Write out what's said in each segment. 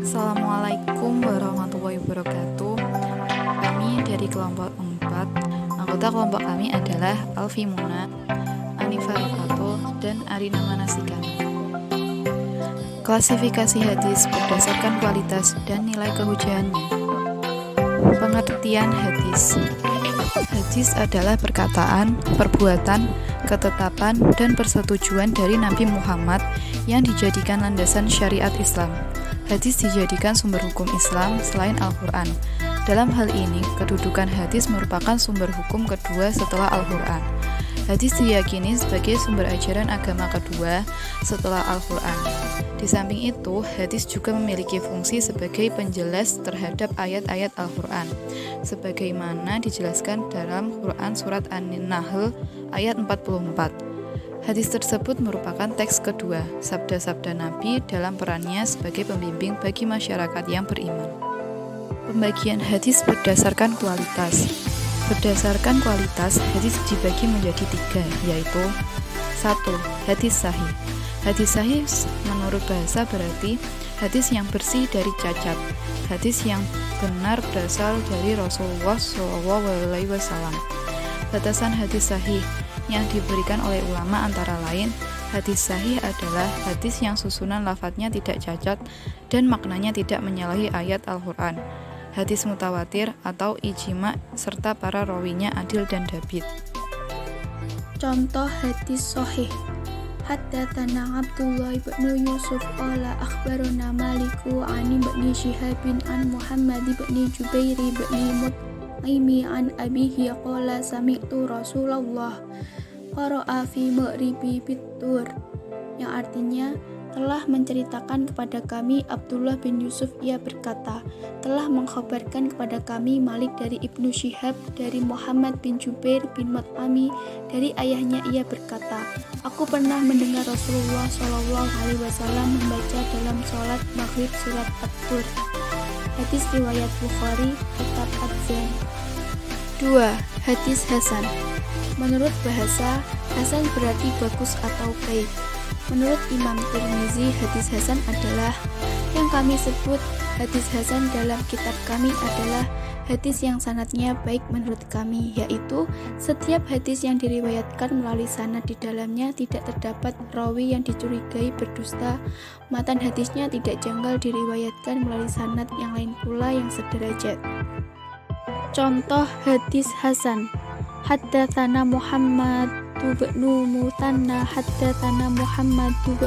Assalamualaikum warahmatullahi wabarakatuh. Kami dari kelompok 4. Anggota kelompok kami adalah Alfi Muna, Anifa Rifatul, dan Arina Manasikan. Klasifikasi hadis berdasarkan kualitas dan nilai kehujahannya. Pengertian hadis. Hadis adalah perkataan, perbuatan, ketetapan, dan persetujuan dari Nabi Muhammad yang dijadikan landasan syariat Islam. Hadis dijadikan sumber hukum Islam selain Al-Quran. Dalam hal ini, kedudukan hadis merupakan sumber hukum kedua setelah Al-Quran. Hadis diyakini sebagai sumber ajaran agama kedua setelah Al-Quran. Di samping itu, hadis juga memiliki fungsi sebagai penjelas terhadap ayat-ayat Al-Quran, sebagaimana dijelaskan dalam Quran Surat An-Nahl ayat 44. Hadis tersebut merupakan teks kedua, sabda-sabda Nabi dalam perannya sebagai pembimbing bagi masyarakat yang beriman. Pembagian hadis berdasarkan kualitas. Berdasarkan kualitas, hadis dibagi menjadi 3, yaitu 1. Hadis sahih. Hadis sahih menurut bahasa berarti hadis yang bersih dari cacat, hadis yang benar berasal dari Rasulullah SAW. Batasan hadis sahih yang diberikan oleh ulama antara lain, hadis sahih adalah hadis yang susunan lafadznya tidak cacat dan maknanya tidak menyalahi ayat Al-Quran, hadis mutawatir atau ijma serta para rawinya adil dan dabit. Contoh hadis sahih. Haddatsana Abdullah bin Yusuf qala akhbarana Maliku an ibn Shihabin an Muhammad bin Jubair bin Mut'imi an abihi qala sami'tu Rasulullah qara'a fi maghribi bitur, yang artinya telah menceritakan kepada kami Abdullah bin Yusuf, ia berkata, telah mengkhabarkan kepada kami Malik dari Ibnu Syihab dari Muhammad bin Jubair bin Mut'ami dari ayahnya, ia berkata, aku pernah mendengar Rasulullah SAW membaca dalam sholat maghrib surat At-Tur. Hadis riwayat Bukhari, kitab Adzan. 2. Hadis Hasan. Menurut bahasa, Hasan berarti bagus atau baik. Menurut Imam Tirmizi, hadis Hasan adalah yang kami sebut hadis Hasan dalam kitab kami adalah hadis yang sanadnya baik menurut kami, yaitu setiap hadis yang diriwayatkan melalui sanad di dalamnya tidak terdapat rawi yang dicurigai berdusta, matan hadisnya tidak janggal diriwayatkan melalui sanad yang lain pula yang sederajat. Contoh hadis Hasan. Haddatsana Muhammad bin Mutanna haddatsana Muhammad bin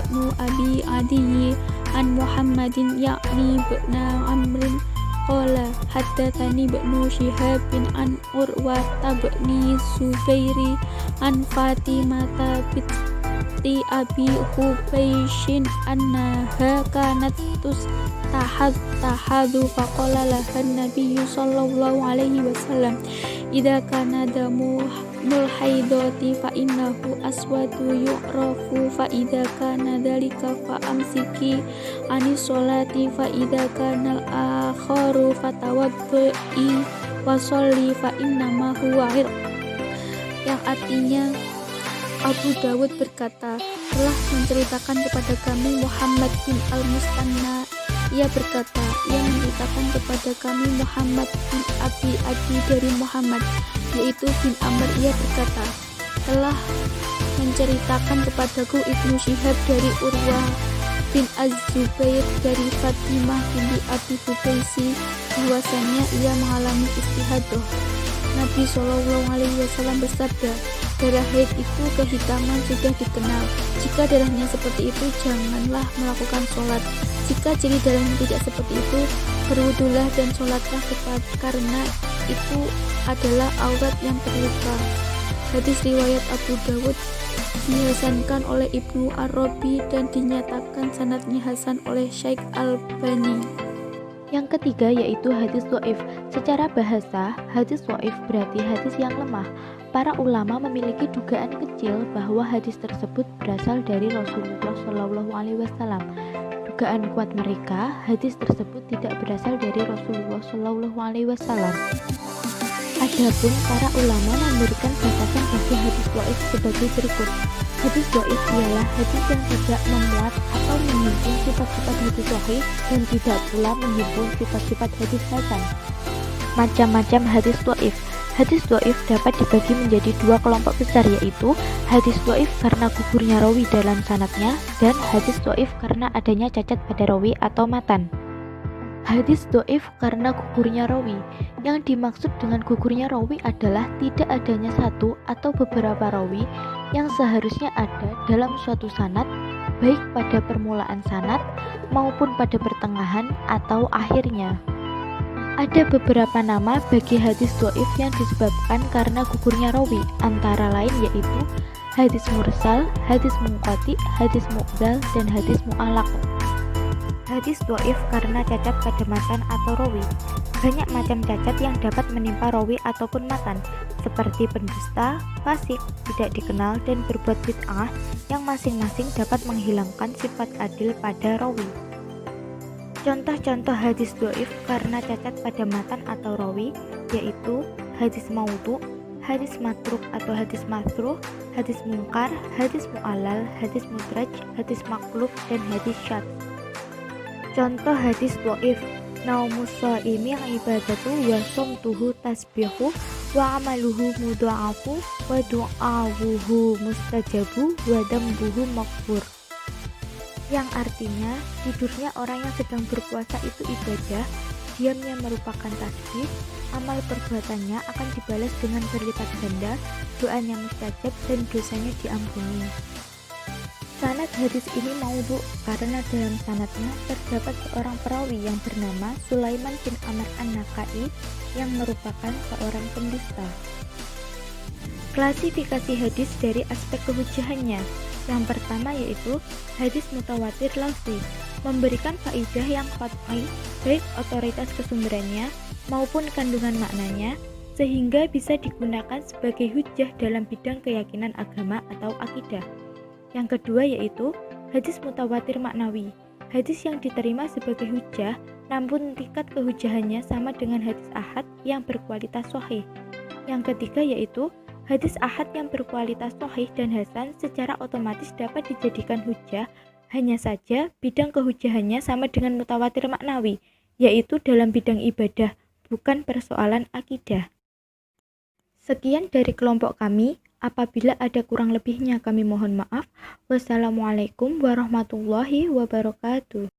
Abi Adi an Muhammadin ya'ni bin Amrin qala haddatsani bin Shihab an Urwa bin Zubairi an Fatimah binti Abi Hubaishin annaha kanat tahadu faqala lahan Nabi sallallahu alaihi wasallam idza kana damu haidati fa innahu aswadu yu'rafu fa idza kana dzalika fa amsiki anis sholati fa idza kana al-akharu fatawaddi wa sholli fa innama huwa ir, yang artinya Abu Dawud berkata, telah menceritakan kepada kami Muhammad bin Al-Mustanna, ia berkata, ia menceritakan kepada kami Muhammad bin Abi Adi dari Muhammad, yaitu bin Amr, ia berkata, telah menceritakan kepadaku Ibnu Syihab dari Urwah bin Az-Zubair dari Fatimah binti Abi Hubaisi bahwasanya ia mengalami istihadah. Nabi SAW bersabda, darah haid itu kehitaman sudah dikenal. Jika darahnya seperti itu, janganlah melakukan sholat. Jika ciri darahnya tidak seperti itu, berwudulah dan sholatlah karena itu adalah aurat yang terluka. Hadis riwayat Abu Dawud dihasankan oleh Ibnu Arabi dan dinyatakan sanadnya hasan oleh Syekh Albani. Yang ketiga yaitu hadis dhaif. Secara bahasa, hadis dhaif berarti hadis yang lemah. Para ulama memiliki dugaan kecil bahwa hadis tersebut berasal dari Rasulullah SAW. Dugaan kuat mereka, hadis tersebut tidak berasal dari Rasulullah SAW. Adapun para ulama memberikan batasan bagi hadis dhaif sebagai berikut. Hadis dhaif ialah hadis yang tidak memuat atau menghimpun sifat-sifat hadis sahih dan tidak pula menghimpun sifat-sifat hadis hasan. Macam-macam hadis dhaif. Hadis dhaif dapat dibagi menjadi dua kelompok besar, yaitu hadis dhaif karena gugurnya rawi dalam sanadnya dan hadis dhaif karena adanya cacat pada rawi atau matan. Hadis dhaif karena gugurnya rawi. Yang dimaksud dengan gugurnya rawi adalah tidak adanya satu atau beberapa rawi yang seharusnya ada dalam suatu sanad, baik pada permulaan sanad maupun pada pertengahan atau akhirnya. Ada beberapa nama bagi hadis dhaif yang disebabkan karena gugurnya rawi, antara lain yaitu hadis mursal, hadis munqati, hadis mu'dzal, dan hadis mu'allaq. Hadis dhaif karena cacat pada matan atau rawi. Banyak macam cacat yang dapat menimpa rawi ataupun matan, seperti pendusta, fasik, tidak dikenal, dan berbuat bid'ah yang masing-masing dapat menghilangkan sifat adil pada rawi. Contoh-contoh hadis dhaif karena cacat pada matan atau rawi yaitu hadis maudhu, hadis matruk atau hadis mathruh, hadis mungkar, hadis mu'allal, hadis mudraj, hadis maklub, dan hadis syadz. Contoh hadis dhaif: naumus shaimi ibadatu wa sumtuhu tasbihu wa amaluhu mudha'afu wa du'awuhu mustajabu wa dambuhu maghfur. Yang artinya, tidurnya orang yang sedang berpuasa itu ibadah, diamnya merupakan tasbih, amal perbuatannya akan dibalas dengan berlipat ganda, doanya mustajab, dan dosanya diampuni. Sanad hadis ini maudhu karena dalam sanadnya terdapat seorang perawi yang bernama Sulaiman bin Amr an-Nakai yang merupakan seorang pendusta. Klasifikasi hadis dari aspek kehujahannya. Yang pertama yaitu hadis mutawatir lafzi, memberikan faidah yang qat'i baik otoritas kesumberannya maupun kandungan maknanya, sehingga bisa digunakan sebagai hujjah dalam bidang keyakinan agama atau akidah. Yang kedua yaitu hadis mutawatir maknawi, hadis yang diterima sebagai hujjah namun tingkat kehujahannya sama dengan hadis ahad yang berkualitas sahih. Yang ketiga yaitu hadis ahad yang berkualitas sahih dan hasan secara otomatis dapat dijadikan hujjah, hanya saja bidang kehujahannya sama dengan mutawatir maknawi, yaitu dalam bidang ibadah, bukan persoalan akidah. Sekian dari kelompok kami, apabila ada kurang lebihnya kami mohon maaf. Wassalamualaikum warahmatullahi wabarakatuh.